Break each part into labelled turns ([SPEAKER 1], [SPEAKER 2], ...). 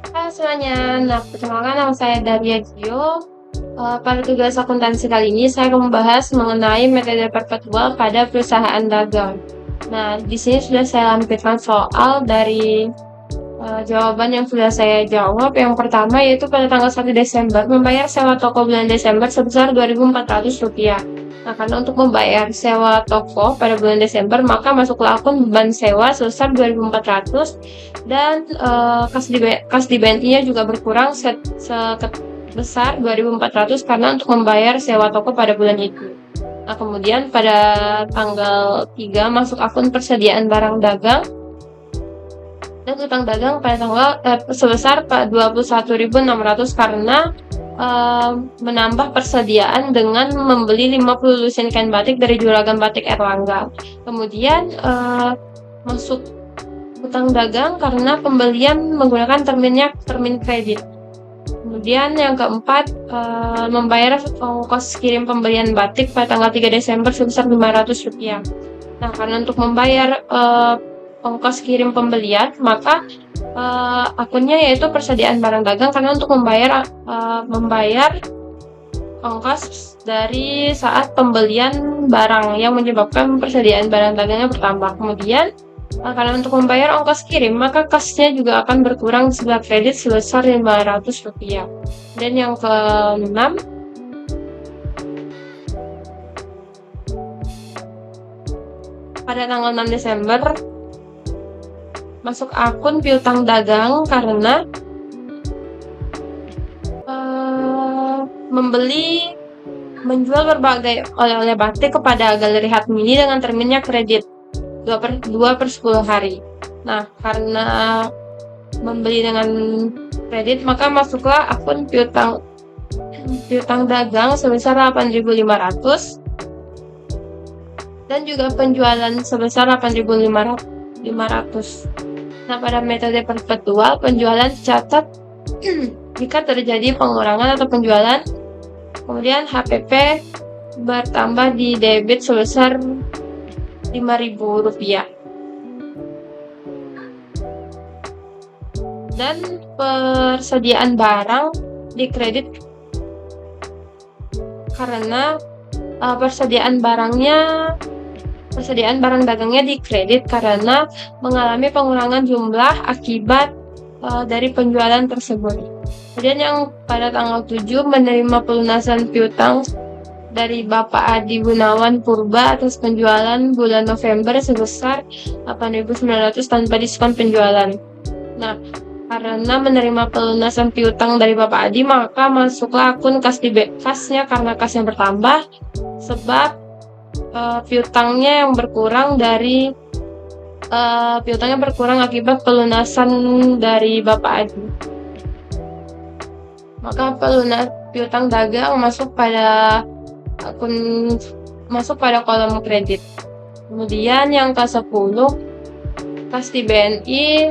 [SPEAKER 1] Halo semuanya, nah perkenalkan nama saya Daria Gio. Pada tugas akuntansi kali ini saya akan membahas mengenai metode perpetual pada perusahaan dagang. Nah, di sini sudah saya lampirkan soal dari jawaban yang sudah saya jawab. Yang pertama yaitu pada tanggal 1 Desember membayar sewa toko bulan Desember sebesar Rp2.400. Nah, karena untuk membayar sewa toko pada bulan Desember, maka masuklah akun beban sewa sebesar 2.400 dan kas di BNI-nya juga berkurang sebesar 2.400 karena untuk membayar sewa toko pada bulan itu. Nah, kemudian pada tanggal 3 masuk akun persediaan barang dagang dan utang dagang pada tanggal sebesar 21.600 karena menambah persediaan dengan membeli 50 lusin kain batik dari Juragan Batik Erlangga. Kemudian masuk utang dagang karena pembelian menggunakan termin kredit. Kemudian yang keempat, membayar ongkos kirim pembelian batik pada tanggal 3 Desember sebesar Rp500. Nah, karena untuk membayar ongkos kirim pembelian, maka akunnya yaitu persediaan barang dagang karena untuk membayar ongkos dari saat pembelian barang yang menyebabkan persediaan barang dagangnya bertambah. Kemudian karena untuk membayar ongkos kirim, maka kasnya juga akan berkurang sebelah kredit sebesar Rp500. Dan yang keenam, pada tanggal 6 Desember masuk akun piutang dagang karena menjual berbagai oleh-oleh batik kepada Galeri Hatmini dengan terminnya kredit 2/10 hari. Nah, karena membeli dengan kredit, maka masuklah akun piutang dagang sebesar 8.500 dan juga penjualan sebesar 8.500. Nah, pada metode perpetual, penjualan dicatat jika terjadi pengurangan atau penjualan, kemudian HPP bertambah di debit sebesar Rp5.000. Dan persediaan barang di kredit karena persediaan barang dagangnya di kredit karena mengalami pengurangan jumlah akibat dari penjualan tersebut. Kemudian yang pada tanggal 7 menerima pelunasan piutang dari Bapak Adi Gunawan Purba atas penjualan bulan November sebesar 8.900 tanpa diskon penjualan. Nah, karena menerima pelunasan piutang dari Bapak Adi, maka masuklah akun kasnya karena kasnya bertambah sebab piutangnya berkurang akibat pelunasan dari Bapak Adi. Maka piutang dagang masuk pada kolom kredit. Kemudian yang ke-10, kas di BNI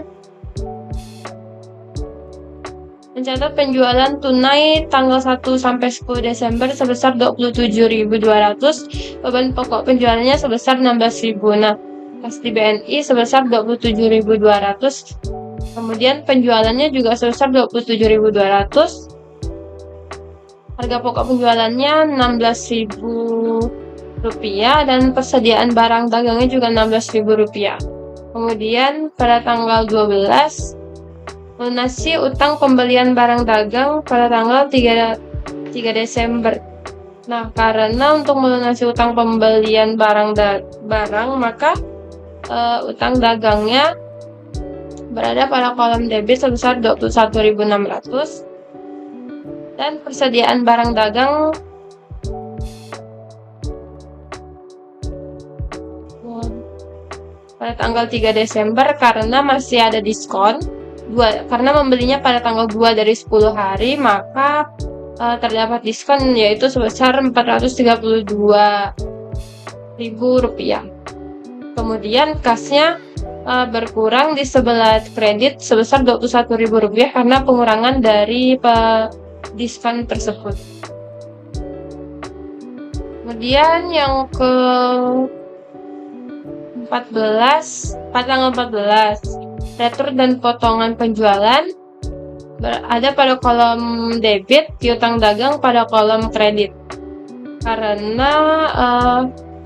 [SPEAKER 1] mencatat penjualan tunai tanggal 1 sampai 10 Desember sebesar 27.200, beban pokok penjualannya sebesar 16.000. Nah, kas di BNI sebesar 27.200, kemudian penjualannya juga sebesar 27.200, harga pokok penjualannya Rp16.000 dan persediaan barang dagangnya juga Rp16.000. Kemudian pada tanggal 12 lunasi utang pembelian barang dagang pada tanggal 3 Desember. Nah, karena untuk melunasi utang pembelian barang maka utang dagangnya berada pada kolom debit sebesar 21.600 dan persediaan barang dagang pada tanggal 3 Desember karena masih ada diskon. Karena membelinya pada tanggal 2 dari 10 hari, maka terdapat diskon yaitu sebesar Rp432.000. Kemudian kasnya berkurang di sebelah kredit sebesar Rp21.000 karena pengurangan dari diskon tersebut. Kemudian yang pada tanggal 14, retur dan potongan penjualan ada pada kolom debit, piutang dagang pada kolom kredit. Karena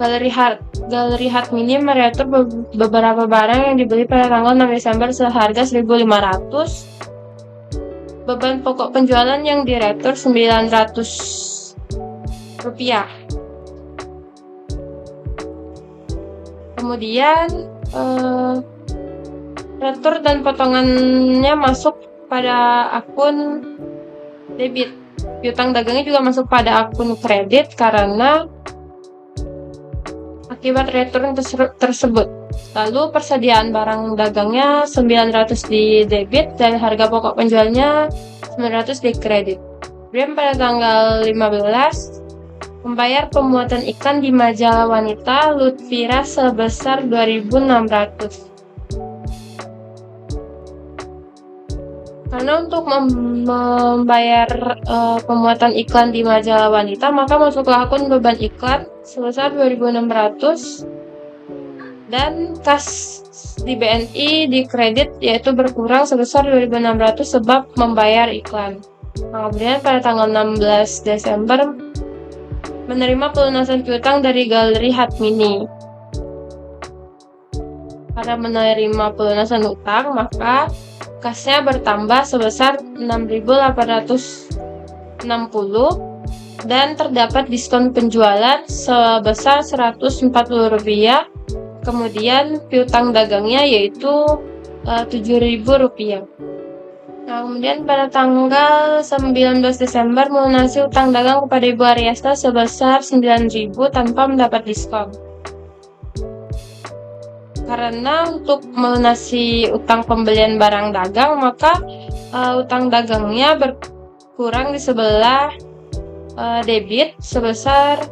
[SPEAKER 1] Galeri Hard Mini meretur beberapa barang yang dibeli pada tanggal 6 Desember seharga 1.500. Beban pokok penjualan yang diretur Rp900. Kemudian retur dan potongannya masuk pada akun debit. Piutang dagangnya juga masuk pada akun kredit karena akibat retur tersebut. Lalu persediaan barang dagangnya 900 di debit dan harga pokok penjualnya 900 di kredit. Kemudian pada tanggal 15, membayar pemuatan iklan di majalah wanita Lutfira sebesar 2.600. Karena untuk membayar pemuatan iklan di majalah wanita, maka masuklah akun beban iklan sebesar 2.600 dan kas di BNI di kredit yaitu berkurang sebesar 2.600 sebab membayar iklan. Nah, kemudian pada tanggal 16 Desember menerima pelunasan piutang dari Galeri Hard Mini. Karena menerima pelunasan utang, maka kasnya bertambah sebesar 6.860 dan terdapat diskon penjualan sebesar Rp140. Kemudian piutang dagangnya yaitu Rp7.000. Nah, kemudian pada tanggal 19 Desember melunasi utang dagang kepada Ibu Ariasta sebesar Rp9.000 tanpa mendapat diskon. Karena untuk melunasi utang pembelian barang dagang, maka utang dagangnya berkurang di sebelah debit sebesar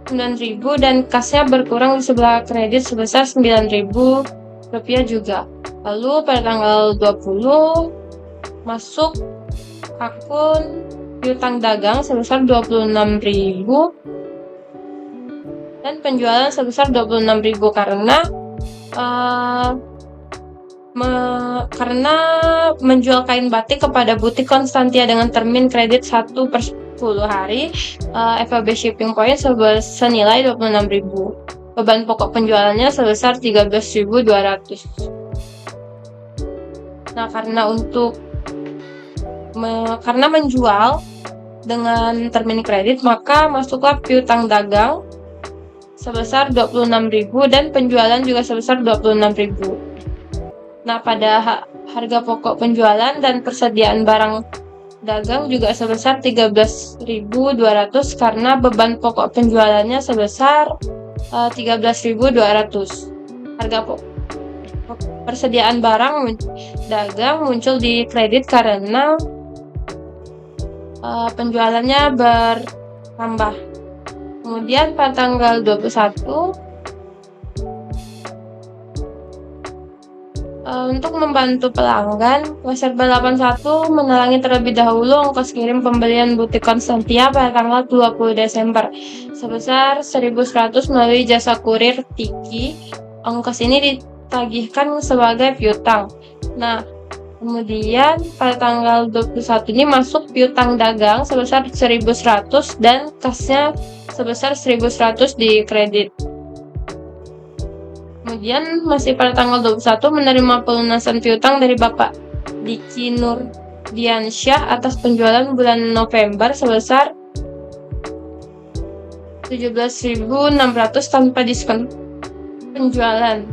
[SPEAKER 1] Rp9.000 dan kasnya berkurang di sebelah kredit sebesar Rp9.000 juga. Lalu pada tanggal 20 masuk akun piutang dagang sebesar Rp26.000 dan penjualan sebesar Rp26.000 karena menjual kain batik kepada butik Konstantia dengan termin kredit 1/10 hari, FAB shipping point senilai Rp26.000. Beban pokok penjualannya sebesar Rp13.200. Nah, karena menjual dengan termin kredit, maka masuklah piutang dagang sebesar Rp26.000 dan penjualan juga sebesar Rp26.000. Nah, pada harga pokok penjualan dan persediaan barang dagang juga sebesar Rp13.200 karena beban pokok penjualannya sebesar Rp13.200. Harga persediaan barang dagang muncul di kredit karena penjualannya bertambah. Kemudian pada tanggal 21 untuk membantu pelanggan, Serba 81 menalangi terlebih dahulu ongkos kirim pembelian butik Konstantia pada tanggal 20 Desember sebesar Rp1.100 melalui jasa kurir Tiki. Ongkos ini ditagihkan sebagai piutang. Nah, kemudian pada tanggal 21 ini masuk piutang dagang sebesar Rp1.100 dan kasnya sebesar Rp1.100 di kredit. Kemudian masih pada tanggal 21 menerima pelunasan piutang dari Bapak Diki Nurdiansyah atas penjualan bulan November sebesar Rp17.600 tanpa diskon penjualan.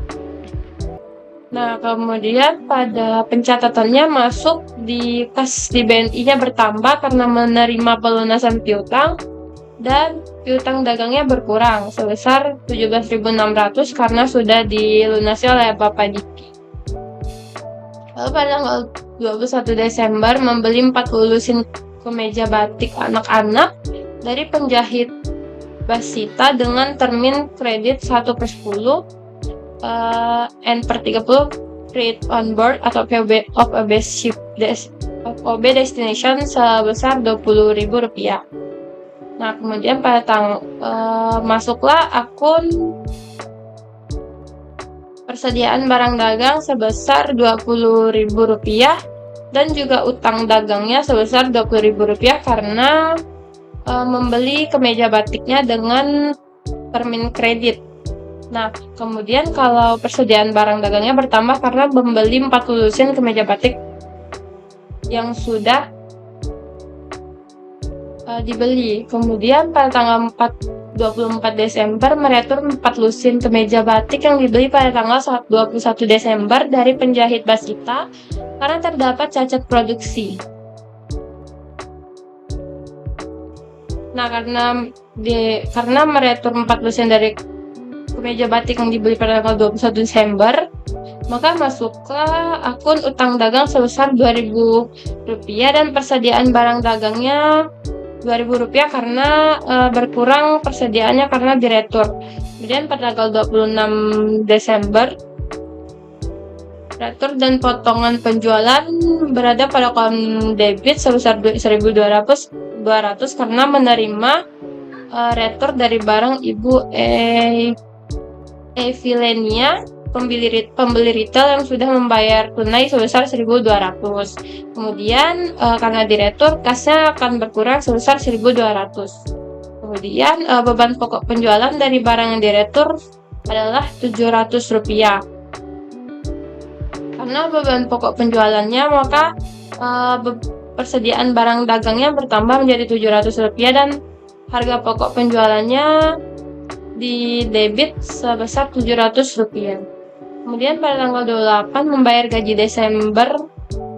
[SPEAKER 1] Nah, kemudian pada pencatatannya masuk di kas di BNI-nya bertambah karena menerima pelunasan piutang dan piutang dagangnya berkurang sebesar Rp17.600 karena sudah dilunasi oleh Bapak Diki. Lalu pada tanggal 21 Desember membeli 40 lusin kemeja batik anak-anak dari penjahit Basita dengan termin kredit 1/10 N/30 Create on Board atau OB Destination sebesar Rp20.000. Nah, kemudian pada masuklah akun persediaan barang dagang sebesar Rp20.000 dan juga utang dagangnya sebesar Rp20.000 karena membeli kemeja batiknya dengan termin kredit. Nah, kemudian kalau persediaan barang dagangnya bertambah karena membeli 40 lusin kemeja batik yang sudah dibeli. Kemudian pada tanggal 24 Desember meretur 4 lusin kemeja batik yang dibeli pada tanggal 21 Desember dari penjahit Basita karena terdapat cacat produksi. Nah, karena meretur 4 lusin dari kemeja batik yang dibeli pada tanggal 21 Desember, maka masuklah akun utang dagang sebesar Rp2.000 dan persediaan barang dagangnya Rp2.000 karena berkurang persediaannya karena diretur. Kemudian pada tanggal 26 Desember, retur dan potongan penjualan berada pada kolom debit sebesar Rp1.200 karena menerima retur dari barang Ibu Evilenia, pembeli retail yang sudah membayar tunai sebesar Rp1.200. Kemudian karena diretur, kasnya akan berkurang sebesar Rp1.200. Kemudian beban pokok penjualan dari barang yang diretur adalah Rp700. Karena beban pokok penjualannya, maka persediaan barang dagangnya bertambah menjadi Rp700 dan harga pokok penjualannya di debit sebesar Rp700. Kemudian pada tanggal 28 membayar gaji Desember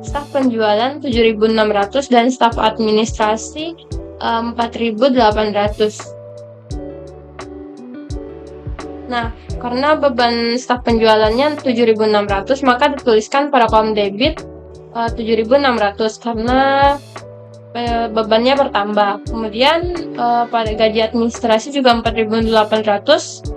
[SPEAKER 1] staf penjualan Rp7.600 dan staf administrasi Rp4.800. Nah, karena beban staf penjualannya Rp7.600, maka dituliskan pada kolom debit Rp7.600 karena bebannya bertambah. Kemudian pada gaji administrasi juga Rp4.800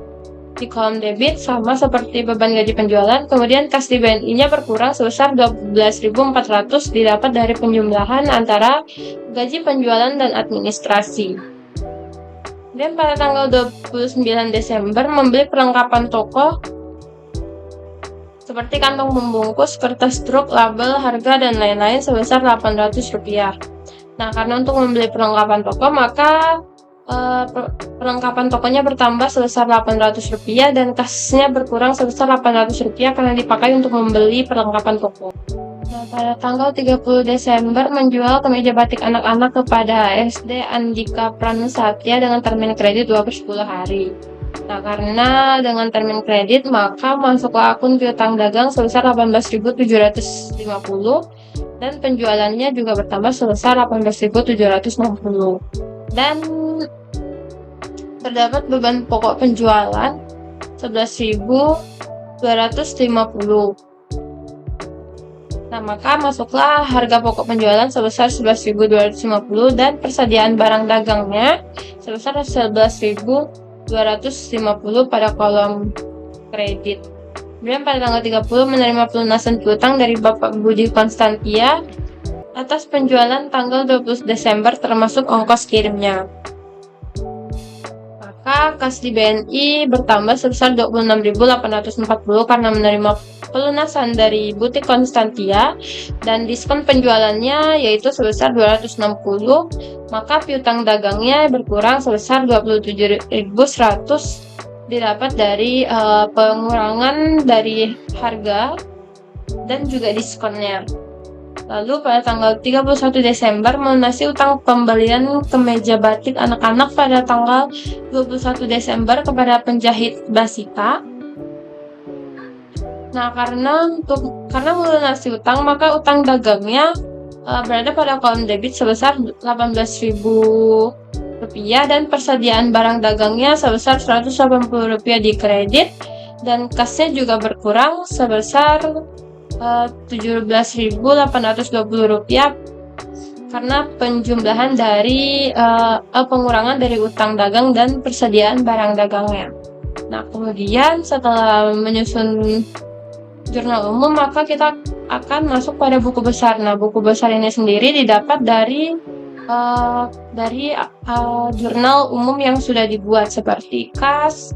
[SPEAKER 1] di kolom debit sama seperti beban gaji penjualan. Kemudian kas di BNI-nya berkurang sebesar Rp12.400 didapat dari penjumlahan antara gaji penjualan dan administrasi. Dan pada tanggal 29 Desember membeli perlengkapan toko seperti kantong pembungkus, kertas truk, label, harga, dan lain-lain sebesar Rp800. Nah, karena untuk membeli perlengkapan toko, maka perlengkapan tokonya bertambah sebesar Rp800 dan kasnya berkurang sebesar Rp800 karena dipakai untuk membeli perlengkapan toko. Nah, pada tanggal 30 Desember menjual kemeja batik anak-anak kepada SD Andika Pranusatya dengan termin kredit 2/10 hari. Nah, karena dengan termin kredit, maka masuk ke akun piutang dagang sebesar Rp18.750 dan penjualannya juga bertambah sebesar Rp18.760. Dan terdapat beban pokok penjualan Rp11.250. Nah, maka masuklah harga pokok penjualan sebesar Rp11.250 dan persediaan barang dagangnya sebesar Rp11.250 pada kolom kredit. Kemudian pada tanggal 30 menerima pelunasan piutang dari Bapak Budi Konstantia atas penjualan tanggal 20 Desember termasuk ongkos kirimnya. Maka kas di BNI bertambah sebesar Rp26.840 karena menerima pelunasan dari Butik Konstantia dan diskon penjualannya yaitu sebesar Rp260, maka piutang dagangnya berkurang sebesar Rp27.100 didapat dari pengurangan dari harga dan juga diskonnya. Lalu pada tanggal 31 Desember melunasi utang pembelian kemeja batik anak-anak pada tanggal 21 Desember kepada penjahit Basita. Nah, karena melunasi utang, maka utang dagangnya berada pada kolom debit sebesar Rp18.000 dan persediaan barang dagangnya sebesar Rp180 di kredit dan kasnya juga berkurang sebesar Rp17.820 karena penjumlahan dari pengurangan dari utang dagang dan persediaan barang dagangnya. Nah, kemudian setelah menyusun jurnal umum, maka kita akan masuk pada buku besar. Nah, buku besar ini sendiri didapat dari jurnal umum yang sudah dibuat seperti kas,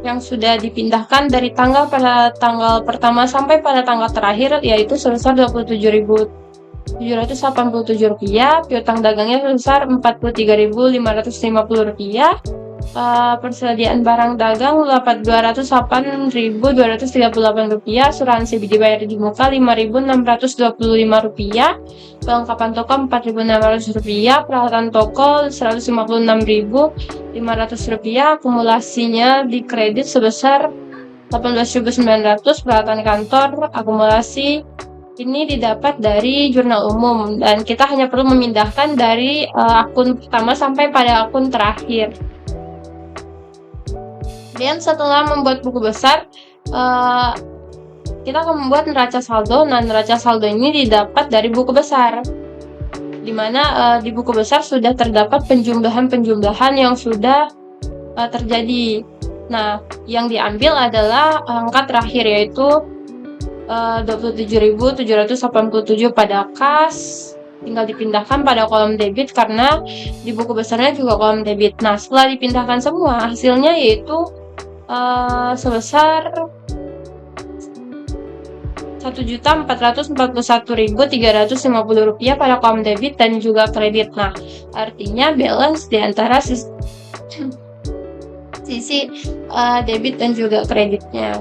[SPEAKER 1] yang sudah dipindahkan dari tanggal pada tanggal pertama sampai pada tanggal terakhir, yaitu sebesar Rp27.787, piutang dagangnya sebesar Rp43.550, persediaan barang dagang Rp208.238, asuransi dibayar di muka Rp5.625, perlengkapan toko Rp4.600, peralatan toko Rp156.500, akumulasinya di kredit sebesar Rp18.900, peralatan kantor akumulasi ini didapat dari jurnal umum, dan kita hanya perlu memindahkan dari akun pertama sampai pada akun terakhir. Dan setelah membuat buku besar, kita akan membuat neraca saldo. Nah, neraca saldo ini didapat dari buku besar, di mana di buku besar sudah terdapat penjumlahan yang sudah terjadi. Nah, yang diambil adalah angka terakhir, yaitu 27.787 pada kas, tinggal dipindahkan pada kolom debit karena di buku besarnya juga kolom debit. Nah, setelah dipindahkan semua, hasilnya yaitu sebesar Rp1.441.350 pada kolom debit dan juga kredit. Nah, artinya balance di antara sisi debit dan juga kreditnya.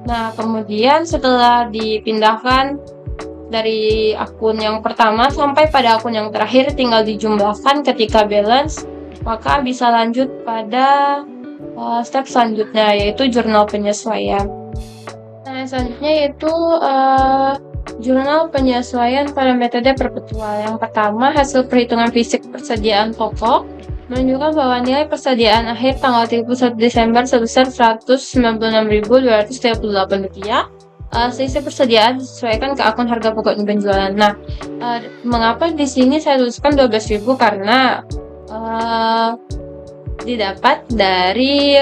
[SPEAKER 1] Nah, kemudian setelah dipindahkan dari akun yang pertama sampai pada akun yang terakhir, tinggal dijumlahkan ketika balance, maka bisa lanjut pada step selanjutnya, yaitu jurnal penyesuaian. Nah, selanjutnya yaitu jurnal penyesuaian pada metode perpetual. Yang pertama, hasil perhitungan fisik persediaan toko menunjukkan bahwa nilai persediaan akhir tanggal 31 Desember sebesar Rp196.238. Selisih persediaan disesuaikan ke akun harga pokok dan penjualan. Nah, mengapa di sini saya tuliskan 12.000? Karena didapat dari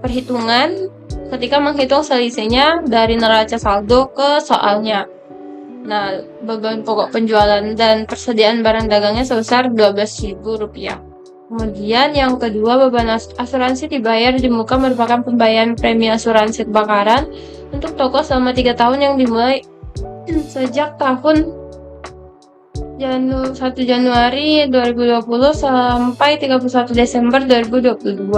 [SPEAKER 1] perhitungan ketika menghitung selisihnya dari neraca saldo ke soalnya. Nah, beban pokok penjualan dan persediaan barang dagangnya sebesar Rp12.000. Kemudian yang kedua, beban asuransi dibayar di muka merupakan pembayaran premi asuransi kebakaran untuk toko selama 3 tahun yang dimulai sejak tahun 1 Januari 2020 sampai 31 Desember 2022.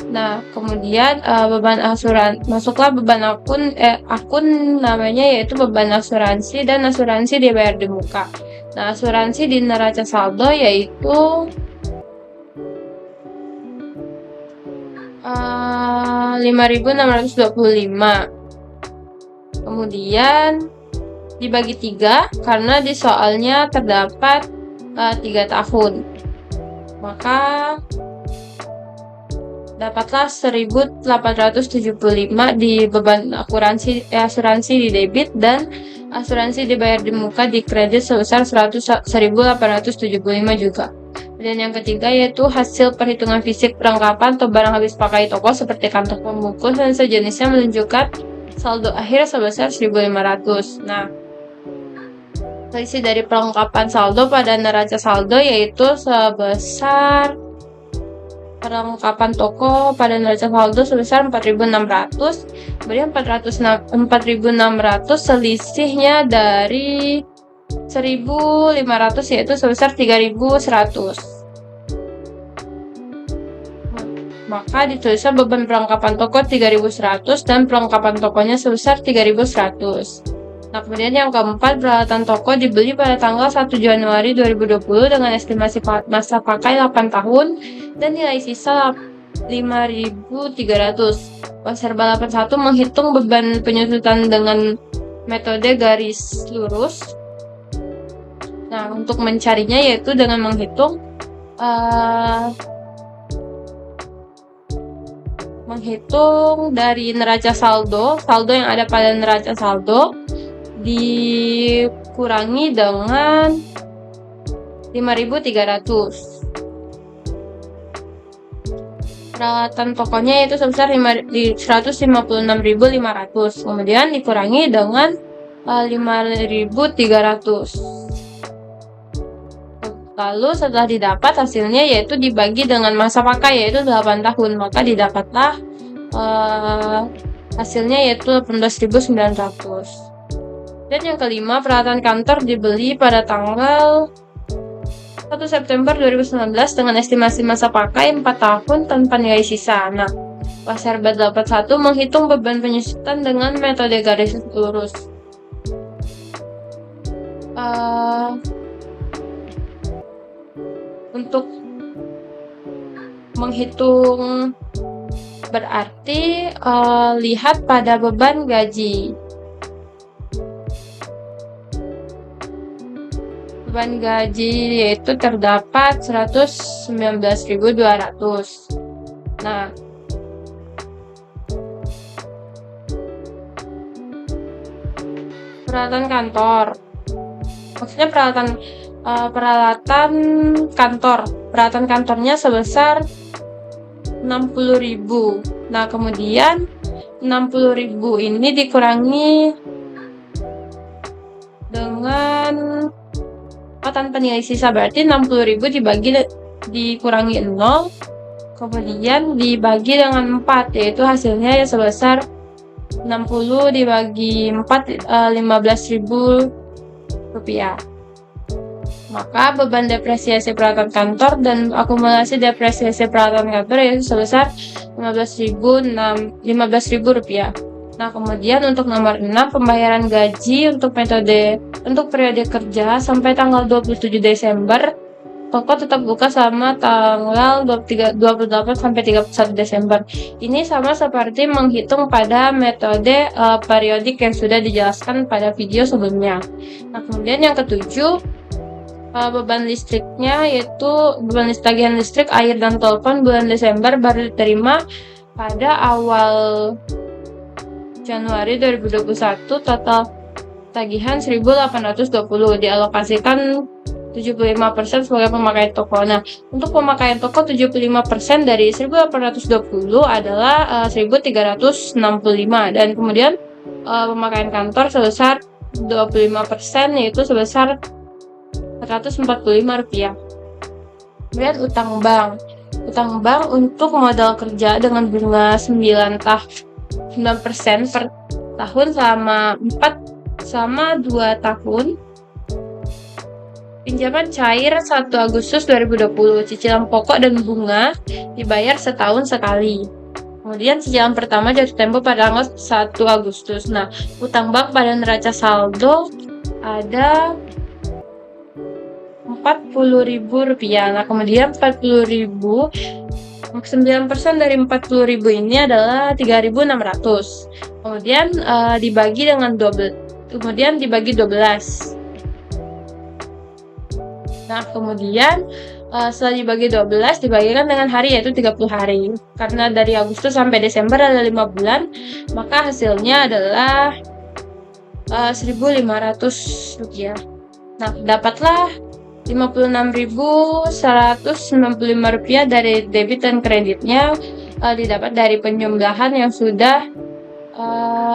[SPEAKER 1] Nah, kemudian beban asuransi, masuklah beban akun namanya yaitu beban asuransi, dan asuransi dibayar di muka. Nah, asuransi di neraca saldo yaitu Rp5.625. Kemudian dibagi 3 karena di soalnya terdapat 3 tahun, maka dapatlah 1.875 di beban asuransi di debit, dan asuransi dibayar di muka di kredit sebesar 1.875 juga. Dan yang ketiga yaitu hasil perhitungan fisik perlengkapan atau barang habis pakai toko seperti kantong pembungkus dan sejenisnya menunjukkan saldo akhir sebesar 1.500. Nah, selisih dari perlengkapan saldo pada neraca saldo yaitu sebesar perlengkapan toko pada neraca saldo sebesar 4.600. Kemudian 4.600 selisihnya dari 1.500 yaitu sebesar 3.100. Maka dituliskan beban perlengkapan toko 3.100 dan perlengkapan tokonya sebesar 3.100. Nah, kemudian yang keempat, peralatan toko dibeli pada tanggal 1 Januari 2020 dengan estimasi masa pakai 8 tahun dan nilai sisa 5.300. Serba 81 menghitung beban penyusutan dengan metode garis lurus. Nah, untuk mencarinya yaitu dengan menghitung dari neraca saldo yang ada pada neraca saldo dikurangi dengan 5.300. Peralatan tokonya yaitu sebesar 156.500, kemudian dikurangi dengan 5.300. Lalu setelah didapat hasilnya yaitu dibagi dengan masa pakai yaitu 8 tahun, maka didapatlah hasilnya yaitu 18.900. Dan yang kelima, peralatan kantor dibeli pada tanggal 1 September 2019 dengan estimasi masa pakai 4 tahun tanpa nilai sisa. Nah, Pasarbat 81 menghitung beban penyusutan dengan metode garis lurus. Untuk menghitung berarti lihat pada beban gaji. Beban gaji yaitu terdapat 119.200. Nah, peralatan kantor. Maksudnya peralatan kantor. Peralatan kantornya sebesar 60.000. Nah, kemudian 60.000 ini dikurangi dengan tanpa nilai sisa, berarti 60.000 dikurangi 0, kemudian dibagi dengan 4, yaitu hasilnya ya sebesar 60 dibagi 4, 15.000 rupiah. Maka beban depresiasi peralatan kantor dan akumulasi depresiasi peralatan kantor yaitu sebesar 15.000 rupiah. Nah, kemudian untuk nomor 6, pembayaran gaji untuk periode kerja sampai tanggal 27 Desember. Toko tetap buka selama tanggal 28 sampai 31 Desember. Ini sama seperti menghitung pada metode periodik yang sudah dijelaskan pada video sebelumnya. Nah, kemudian yang ketujuh, beban listriknya yaitu beban tagihan listrik, air, dan telepon bulan Desember baru diterima pada awal Januari 2021. Total tagihan 1.820, dialokasikan 75% sebagai pemakaian toko. Nah, untuk pemakaian toko 75% dari 1.820 adalah 1.365, dan kemudian pemakaian kantor sebesar 25% yaitu sebesar 445 rupiah. Kemudian utang bank untuk modal kerja dengan bunga 9% per tahun selama 2 tahun. Pinjaman cair 1 Agustus 2020, cicilan pokok dan bunga dibayar setahun sekali. Kemudian cicilan pertama jatuh tempo pada tanggal 1 Agustus. Nah, utang bank pada neraca saldo ada 40.000 rupiah. Nah, kemudian 40.000, 9% dari 40.000 ini adalah 3.600. Kemudian dibagi 12. Nah, kemudian setelah dibagi 12 dibagikan dengan hari, yaitu 30 hari. Karena dari Agustus sampai Desember ada 5 bulan, maka hasilnya adalah 1.500 rupiah. Nah, dapatlah 56.195 rupiah dari debit dan kreditnya didapat dari penjumlahan yang sudah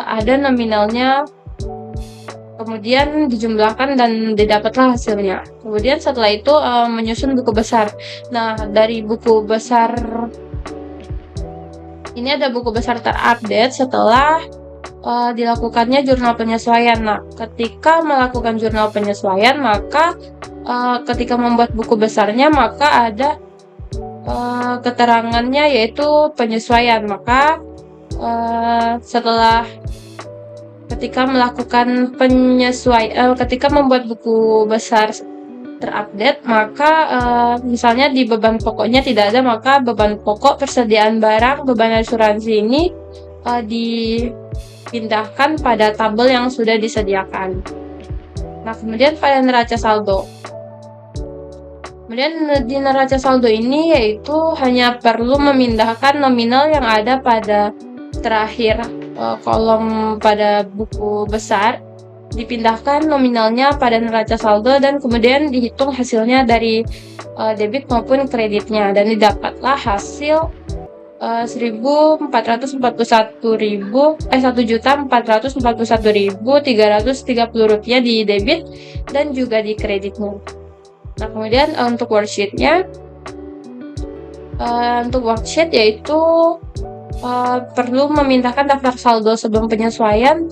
[SPEAKER 1] ada nominalnya, kemudian dijumlahkan dan didapatlah hasilnya. Kemudian setelah itu menyusun buku besar. Nah, dari buku besar ini ada buku besar terupdate setelah dilakukannya jurnal penyesuaian. Nah, ketika melakukan jurnal penyesuaian, maka ketika membuat buku besarnya, maka ada keterangannya yaitu penyesuaian. Maka setelah ketika melakukan penyesuaian, ketika membuat buku besar terupdate, maka misalnya di beban pokoknya tidak ada, maka beban pokok, persediaan barang, beban asuransi ini dipindahkan pada tabel yang sudah disediakan. Nah, kemudian pada neraca saldo. Kemudian di neraca saldo ini yaitu hanya perlu memindahkan nominal yang ada pada terakhir kolom pada buku besar, dipindahkan nominalnya pada neraca saldo, dan kemudian dihitung hasilnya dari debit maupun kreditnya, dan didapatlah hasil 1.441.330 rupiah di debit dan juga di kreditnya. Nah, kemudian untuk worksheet-nya, untuk worksheet yaitu perlu memindahkan daftar saldo sebelum penyesuaian,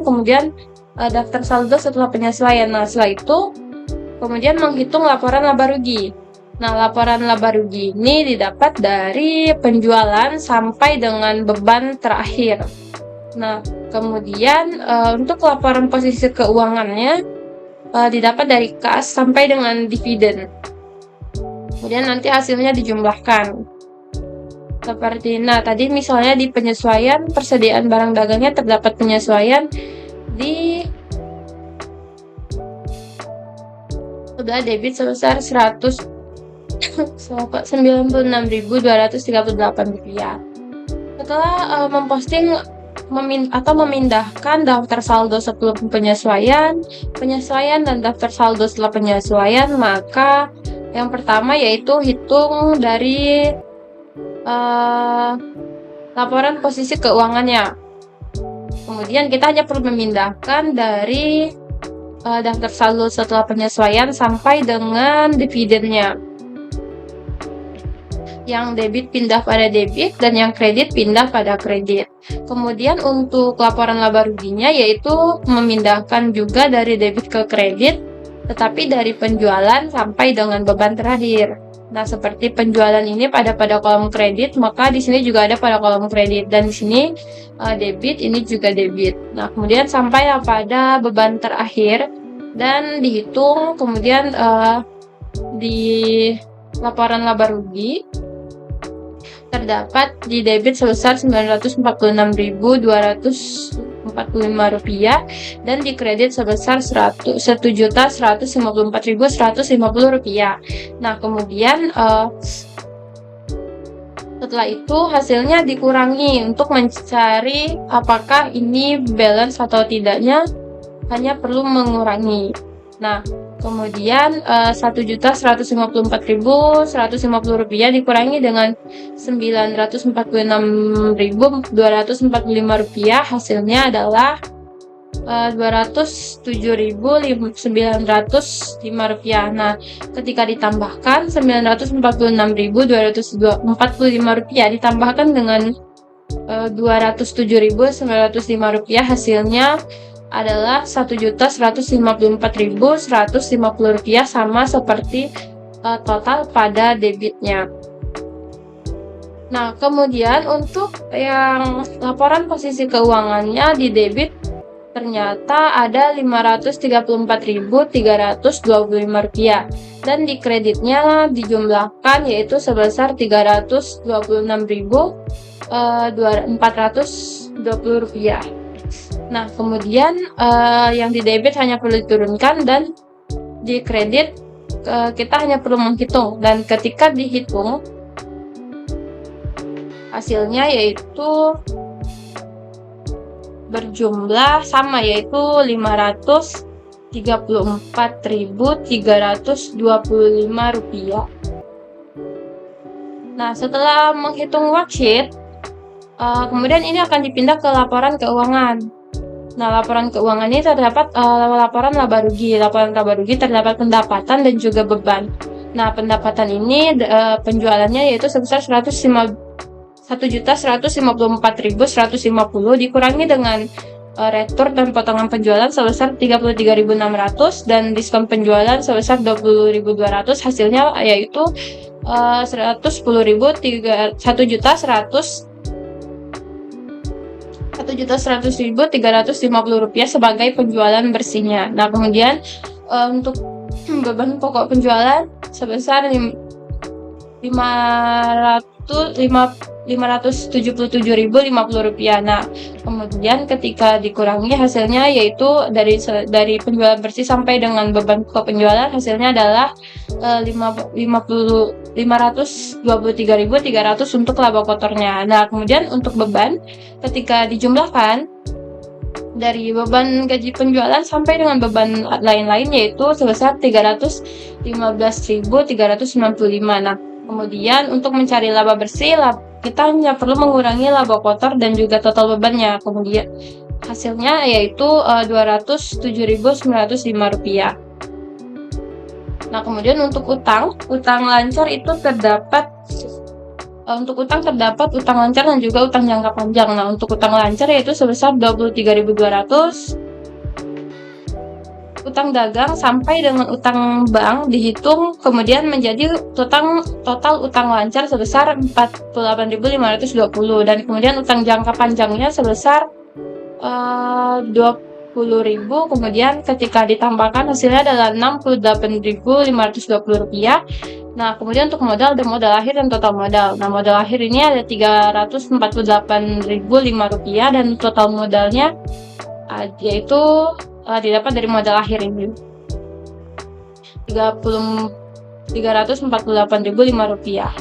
[SPEAKER 1] kemudian daftar saldo setelah penyesuaian. Nah, setelah itu kemudian menghitung laporan laba rugi. Nah, laporan laba rugi ini didapat dari penjualan sampai dengan beban terakhir. Nah, kemudian untuk laporan posisi keuangannya didapat dari kas sampai dengan dividen. Kemudian nanti hasilnya dijumlahkan. Seperti, nah tadi misalnya di penyesuaian persediaan barang dagangnya terdapat penyesuaian di sebelah debit sebesar 96.238 rupiah. Setelah memposting memindahkan daftar saldo sebelum penyesuaian dan daftar saldo setelah penyesuaian, maka yang pertama yaitu hitung dari laporan posisi keuangannya. Kemudian kita hanya perlu memindahkan dari daftar saldo setelah penyesuaian sampai dengan dividennya. Yang debit pindah pada debit dan yang kredit pindah pada kredit. Kemudian untuk laporan laba ruginya yaitu memindahkan juga dari debit ke kredit, tetapi dari penjualan sampai dengan beban terakhir. Nah, seperti penjualan ini pada kolom kredit, maka di sini juga ada pada kolom kredit, dan di sini debit, ini juga debit. Nah, kemudian sampai pada beban terakhir dan dihitung, kemudian di laporan laba rugi terdapat di debit sebesar 946.245 rupiah dan di kredit sebesar 1.154.150 rupiah. Nah, kemudian setelah itu hasilnya dikurangi untuk mencari apakah ini balance atau tidaknya, hanya perlu mengurangi. Nah, kemudian 1.154.150 rupiah dikurangi dengan 946.245 rupiah, hasilnya adalah 207.905 rupiah. Nah, ketika ditambahkan 946.245 rupiah ditambahkan dengan 207.905 rupiah, hasilnya adalah 1.154.150 rupiah, sama seperti total pada debitnya. Nah, kemudian untuk yang laporan posisi keuangannya di debit ternyata ada 534.325 rupiah dan di kreditnya dijumlahkan yaitu sebesar 326.420 rupiah. Nah, kemudian yang di debit hanya perlu diturunkan dan di kredit kita hanya perlu menghitung, dan ketika dihitung hasilnya yaitu berjumlah sama, yaitu 534.325 rupiah. Nah, setelah menghitung worksheet, kemudian ini akan dipindah ke laporan keuangan. Nah, laporan keuangan ini terdapat laporan laba rugi. Laporan laba rugi terdapat pendapatan dan juga beban. Nah, pendapatan ini penjualannya yaitu sebesar 1.154.150 dikurangi dengan retur dan potongan penjualan sebesar 33.600 dan diskon penjualan sebesar 20.200, hasilnya yaitu 1.100.350 rupiah sebagai penjualan bersihnya. Nah, kemudian untuk beban pokok penjualan sebesar 577.050 rupiah. Nah, kemudian ketika dikurangi hasilnya yaitu dari penjualan bersih sampai dengan beban pokok penjualan, hasilnya adalah 523.300 untuk laba kotornya. Nah, kemudian untuk beban ketika dijumlahkan dari beban gaji penjualan sampai dengan beban lain-lain yaitu sebesar 315.395. Nah, kemudian untuk mencari laba bersih, kita hanya perlu mengurangi laba kotor dan juga total bebannya. Kemudian hasilnya yaitu 207.905 rupiah. Nah, kemudian untuk utang lancar itu terdapat Untuk utang terdapat utang lancar dan juga utang jangka panjang. Nah, untuk utang lancar yaitu sebesar 23.200. Utang dagang sampai dengan utang bank dihitung kemudian menjadi total utang lancar sebesar 48.520 dan kemudian utang jangka panjangnya sebesar 20.000, kemudian ketika ditambahkan hasilnya adalah 68.520 rupiah. Nah, kemudian untuk modal ada modal akhir dan total modal. Nah, modal akhir ini ada 348.005 rupiah dan total modalnya yaitu didapat dari modal akhir ini 348.005 rupiah.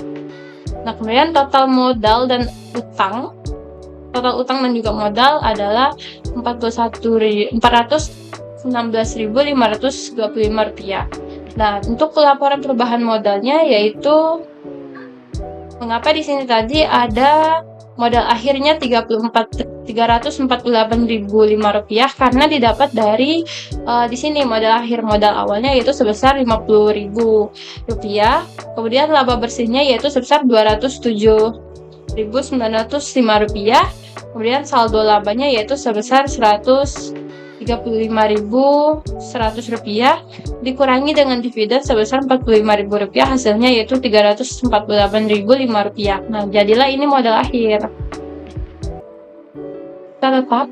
[SPEAKER 1] Nah, kemudian total modal dan utang, total utang dan juga modal adalah 416.525 rupiah. Nah, untuk pelaporan perubahan modalnya yaitu mengapa di sini tadi ada modal akhirnya 348.005 rupiah karena didapat dari di sini modal akhir modal awalnya yaitu sebesar 50.000 rupiah. Kemudian laba bersihnya yaitu sebesar 207.905 rupiah. Kemudian saldo labanya yaitu sebesar 135.100 rupiah dikurangi dengan dividen sebesar 45.000 rupiah, hasilnya yaitu 348.005 rupiah. Nah, jadilah ini modal akhir. Harta tetap.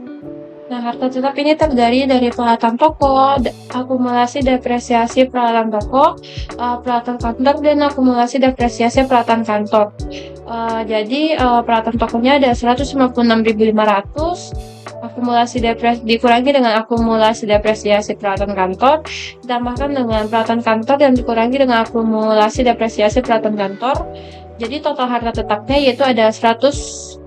[SPEAKER 1] Nah, harta tetap ini terdiri dari peralatan toko, akumulasi depresiasi peralatan toko, peralatan kantor, dan akumulasi depresiasi peralatan kantor. Jadi peralatan tokonya ada 156.500, akumulasi dikurangi dengan akumulasi depresiasi peralatan kantor, ditambahkan dengan peralatan kantor dan dikurangi dengan akumulasi depresiasi peralatan kantor. Jadi total harta tetapnya yaitu ada 143.700.